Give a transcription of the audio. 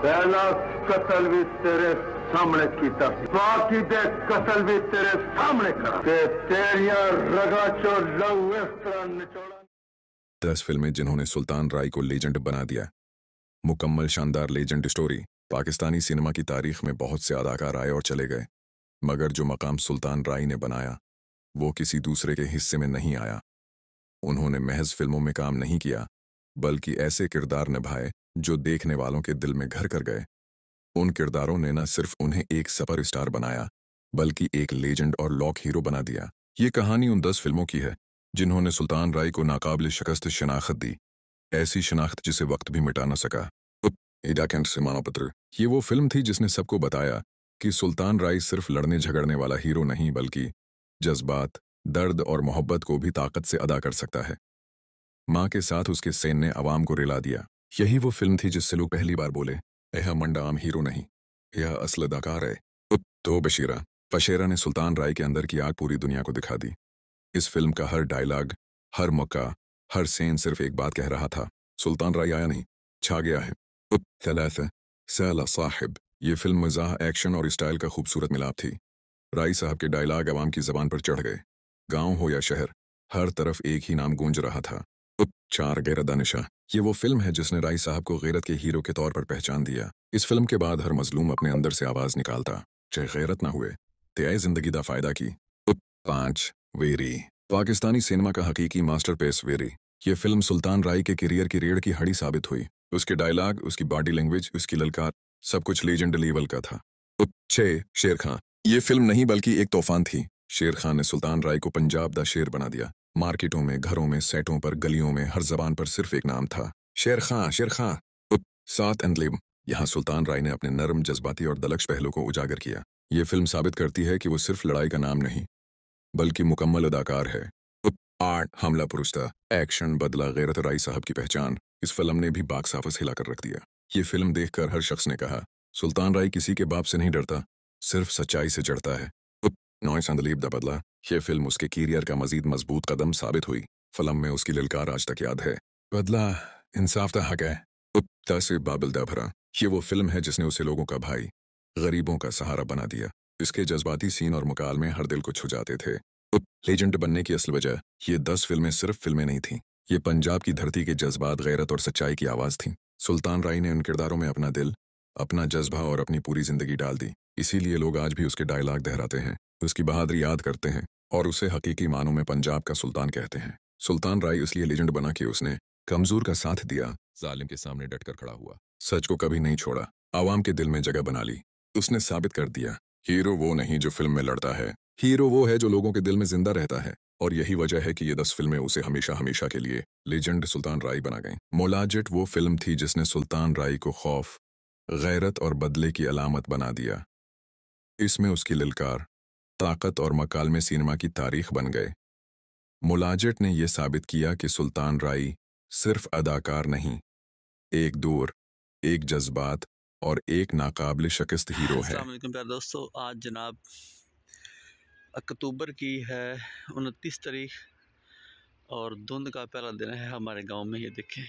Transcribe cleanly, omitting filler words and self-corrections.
पहला कत्ल भी तेरे सामने कीता, बाकी दे कत्ल भी तेरे सामने करा ते तेरियां रगा चो लहू इस तरह निचोड़ा। 10 फिल्में जिन्होंने सुल्तान राय को लेजेंड बना दिया। मुकम्मल शानदार लेजेंड स्टोरी। पाकिस्तानी सिनेमा की तारीख में बहुत से अदाकार आए और चले गए, मगर जो मकाम सुल्तान राय ने बनाया वो किसी दूसरे के हिस्से में नहीं आया। उन्होंने महज फिल्मों में काम नहीं किया, बल्कि ऐसे किरदार निभाए जो देखने वालों के दिल में घर कर गए। उन किरदारों ने न सिर्फ उन्हें एक सुपर स्टार बनाया, बल्कि एक लेजेंड और लॉक हीरो बना दिया। ये कहानी उन 10 फिल्मों की है जिन्होंने सुल्तान राय को नाकाबिल शिकस्त शनाख्त दी, ऐसी शनाख्त जिसे वक्त भी मिटा न सका। एडा कैंट से मानवपत्र, ये वो फिल्म थी जिसने सबको बताया कि सुल्तान राय सिर्फ लड़ने झगड़ने वाला हीरो नहीं, बल्कि जज्बात, दर्द और मोहब्बत को भी ताकत से अदा कर सकता है। माँ के साथ उसके सेन ने आवाम को रिला दिया। यही वो फिल्म थी जिससे लोग पहली बार बोले, यह मंडा आम हीरो नहीं, यह असल अदाकार है। तो बशीरा पशेरा ने सुल्तान राय के अंदर की आग पूरी दुनिया को दिखा दी। इस फिल्म का हर डायलॉग, हर मौका, हर सेन सिर्फ एक बात कह रहा था, सुल्तान राय आया नहीं, छा गया है। थलाथा साला साहिब, ये फिल्म मज़ाह, एक्शन और स्टाइल का खूबसूरत मिलाप थी। राय साहब के डायलॉग आवाम की जबान पर चढ़ गए। गांव हो या शहर, हर तरफ एक ही नाम गूंज रहा था, चार गैरत दानिशा। ये वो फिल्म है जिसने राय साहब को गैरत के हीरो के तौर पर पहचान दिया। इस फिल्म के बाद हर मजलूम अपने अंदर से आवाज निकालता, चाहे गैरत ना हुए, ते जिंदगी दा फायदा की। 5 वेरी, पाकिस्तानी सिनेमा का हकीकी मास्टरपीस वेरी। ये फिल्म सुल्तान राय के करियर की रीढ़ की हड्डी साबित हुई। उसके डायलॉग, उसकी बॉडी लैंग्वेज, उसकी ललकार, सब कुछ लेजेंड लेवल का था। 6 शेर खां, ये फिल्म नहीं बल्कि एक तूफान थी। शेर खान ने सुल्तान राय को पंजाब दा शेर बना दिया। मार्केटों में, घरों में, सेटों पर, गलियों में, हर जबान पर सिर्फ एक नाम था, शेर खां, शेर खां। 7 एंडलिब, यहाँ सुल्तान राय ने अपने नरम, जज्बाती और दलक्ष पहलू को उजागर किया। ये फिल्म साबित करती है कि वो सिर्फ लड़ाई का नाम नहीं, बल्कि मुकम्मल अदाकार है। 8 हमला पुरुषता, एक्शन, बदला, गैरत, राय साहब की पहचान। इस फिल्म ने भी बॉक्स ऑफिस हिलाकर रख दिया। ये फिल्म देखकर हर शख्स ने कहा, सुल्तान राय किसी के बाप से नहीं डरता, सिर्फ सच्चाई से जड़ता है। 9 संदलीप दा बदला, ये फिल्म उसके कैरियर का मजीद मजबूत कदम साबित हुई। फिल्म में उसकी ललकार आज तक याद है, बदला इंसाफ दा हक है। 10 बाबिल दा भरा, ये वो फिल्म है जिसने उसे लोगों का भाई, गरीबों का सहारा बना दिया। इसके जज्बाती सीन और मुकालमे हर दिल को छू जाते थे। लेजेंड बनने की असल वजह, ये 10 फिल्में सिर्फ फिल्में नहीं थीं, ये पंजाब की धरती के जज्बात, गैरत और सच्चाई की आवाज़ थीं। सुल्तान राय ने उन किरदारों में अपना दिल, अपना जज्बा और अपनी पूरी जिंदगी डाल दी। इसीलिए लोग आज भी उसके डायलॉग दोहराते हैं, उसकी बहादुरी याद करते हैं और उसे हकीकी मानों में पंजाब का सुल्तान कहते हैं। सुल्तान राय इसलिए लेजेंड बना कि उसने कमजोर का साथ दिया, जालिम के सामने डटकर खड़ा हुआ, सच को कभी नहीं छोड़ा, आवाम के दिल में जगह बना ली। उसने साबित कर दिया, हीरो वो नहीं जो फिल्म में लड़ता है, हीरो वो है जो लोगों के दिल में जिंदा रहता है। और यही वजह है कि ये 10 फिल्में उसे हमेशा हमेशा के लिए लेजेंड सुल्तान राय बना गईं। मोलाजिट वो फिल्म थी जिसने सुल्तान राय को खौफ, गैरत और बदले की अलामत बना दिया। इसमें उसकी ललकार, ताकत और मकालमे सिनेमा की तारीख बन गए। मोलाजिट ने यह साबित किया कि सुल्तान राय सिर्फ अदाकार नहीं, एक दौर, एक जज्बात और एक नाकाबिल शिकस्त हीरो है। अस्सलाम वालेकुम प्यारे दोस्तों, आज जनाब अक्टूबर की है 29 तारीख और धुंध का पहला दिन है हमारे गांव में। ये देखें,